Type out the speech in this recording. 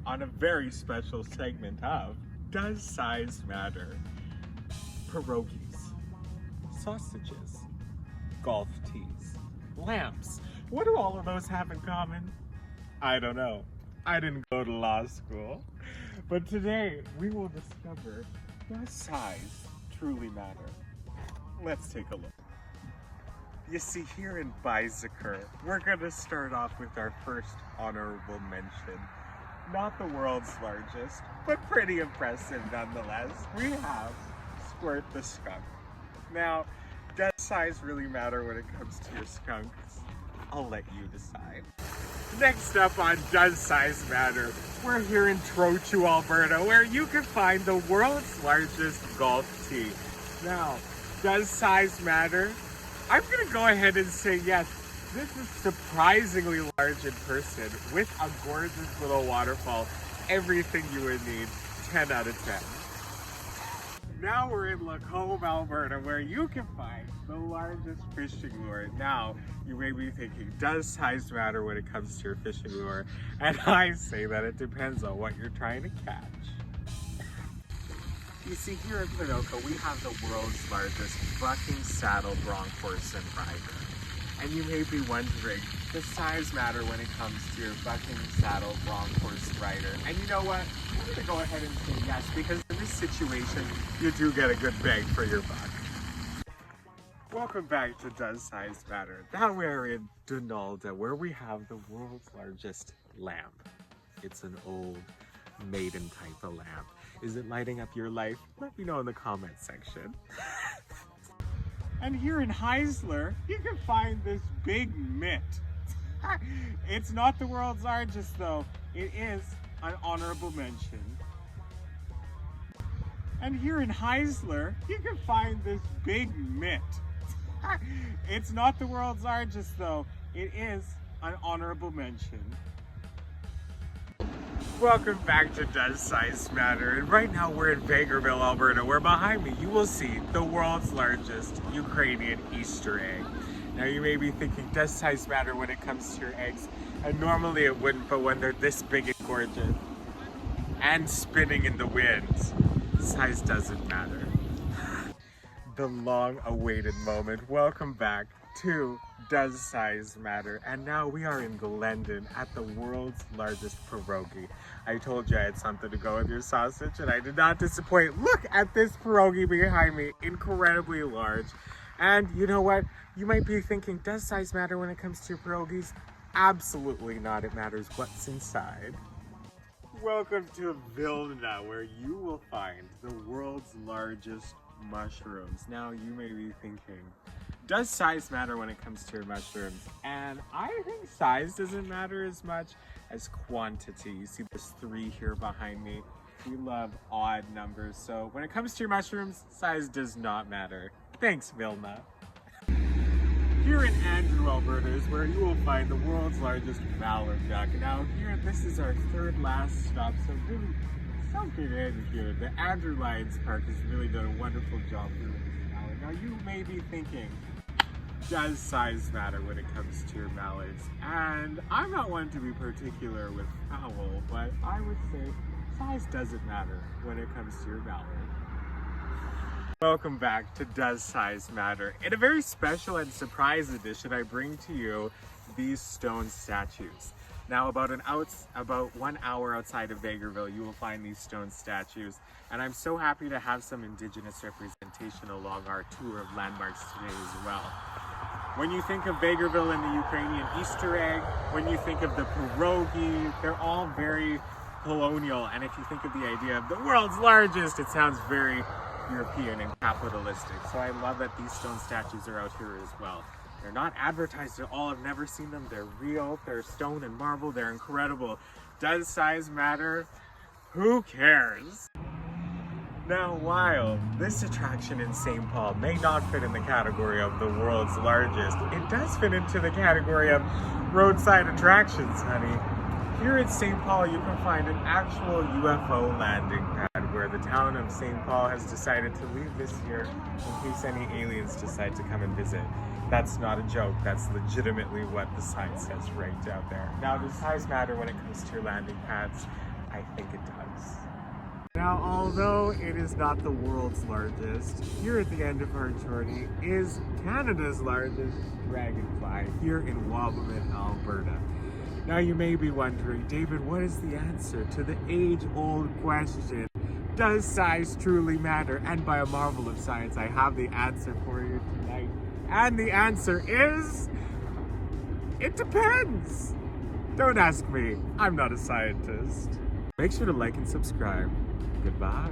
on a very special segment of Does Size Matter? Pierogies, sausages, golf tees, lamps. What do all of those have in common? I don't know. I didn't go to law school. But today we will discover, does size truly matter? Let's take a look. You see, here in Beiseker, we're gonna start off with our first honorable mention. Not the world's largest, but pretty impressive nonetheless. We have Squirt the skunk. Now, does size really matter when it comes to your skunks? I'll let you decide. Next up on Does Size Matter, we're here in Trochu, Alberta, where you can find the world's largest golf tee. Now, does size matter? I'm gonna go ahead and say yes. This is surprisingly large in person with a gorgeous little waterfall. Everything you would need, 10 out of 10. Now we're in Lacombe, Alberta, where you can find the largest fishing lure. Now, you may be thinking, does size matter when it comes to your fishing lure? And I say that it depends on what you're trying to catch. You see, here in Ponoka, we have the world's largest bucking saddle Bronco rider. And you may be wondering, does size matter when it comes to your bucking saddle Bronco rider? And you know what? I'm gonna go ahead and say yes, because in this situation, you do get a good bang for your buck. Welcome back to Does Size Matter? Now we're in Donalda, where we have the world's largest lamp. It's an old maiden type of lamp. Is it lighting up your life? Let me know in the comments section. And here in Heisler, you can find this big mitt. It's not the world's largest though. It is an honorable mention. And here in Heisler, you can find this big mitt. It's not the world's largest though. It is an honorable mention. Welcome back to Does Size Matter? And right now we're in Vegreville, Alberta, where behind me you will see the world's largest Ukrainian Easter egg. Now you may be thinking, does size matter when it comes to your eggs? And normally it wouldn't, but when they're this big and gorgeous and spinning in the wind, size doesn't matter. The long-awaited moment. Welcome back to Does Size Matter? And now we are in Glendon at the world's largest pierogi. I told you I had something to go with your sausage, and I did not disappoint. Look at this pierogi behind me, incredibly large. And you know what? You might be thinking, does size matter when it comes to your pierogies? Absolutely not. It matters what's inside. Welcome to Vilna, where you will find the world's largest mushrooms. Now you may be thinking, does size matter when it comes to your mushrooms? And I think size doesn't matter as much as quantity. You see there's 3 here behind me. We love odd numbers, so when it comes to your mushrooms, size does not matter. Thanks, Vilna. Here in Andrew, Alberta is where you will find the world's largest mallard duck. Now here, this is our 3rd last stop, so really soak it in here. The Andrew Lions Park has really done a wonderful job here with this mallard. Now you may be thinking, does size matter when it comes to your mallards? And I'm not one to be particular with fowl, but I would say size doesn't matter when it comes to your mallard. Welcome back to Does Size Matter? In a very special and surprise edition, I bring to you these stone statues. Now about 1 hour outside of Vegreville, you will find these stone statues. And I'm so happy to have some Indigenous representation along our tour of landmarks today as well. When you think of Vegreville and the Ukrainian Easter egg, when you think of the pierogi, they're all very colonial. And if you think of the idea of the world's largest, it sounds very European and capitalistic. So I love that these stone statues are out here as well. They're not advertised at all. I've never seen them. They're real. They're stone and marble. They're incredible. Does size matter? Who cares? Now, while this attraction in St. Paul may not fit in the category of the world's largest, it does fit into the category of roadside attractions, honey. Here at St. Paul, you can find an actual UFO landing pad where the town of St. Paul has decided to leave this year in case any aliens decide to come and visit. That's not a joke. That's legitimately what the sign says right out there. Now, does size matter when it comes to your landing pads? I think it does. Now, although it is not the world's largest, here at the end of our journey is Canada's largest dragonfly here in Wabamun, Alberta. Now you may be wondering, David, what is the answer to the age-old question, does size truly matter? And by a marvel of science, I have the answer for you tonight. And the answer is, it depends. Don't ask me, I'm not a scientist. Make sure to like and subscribe. Goodbye.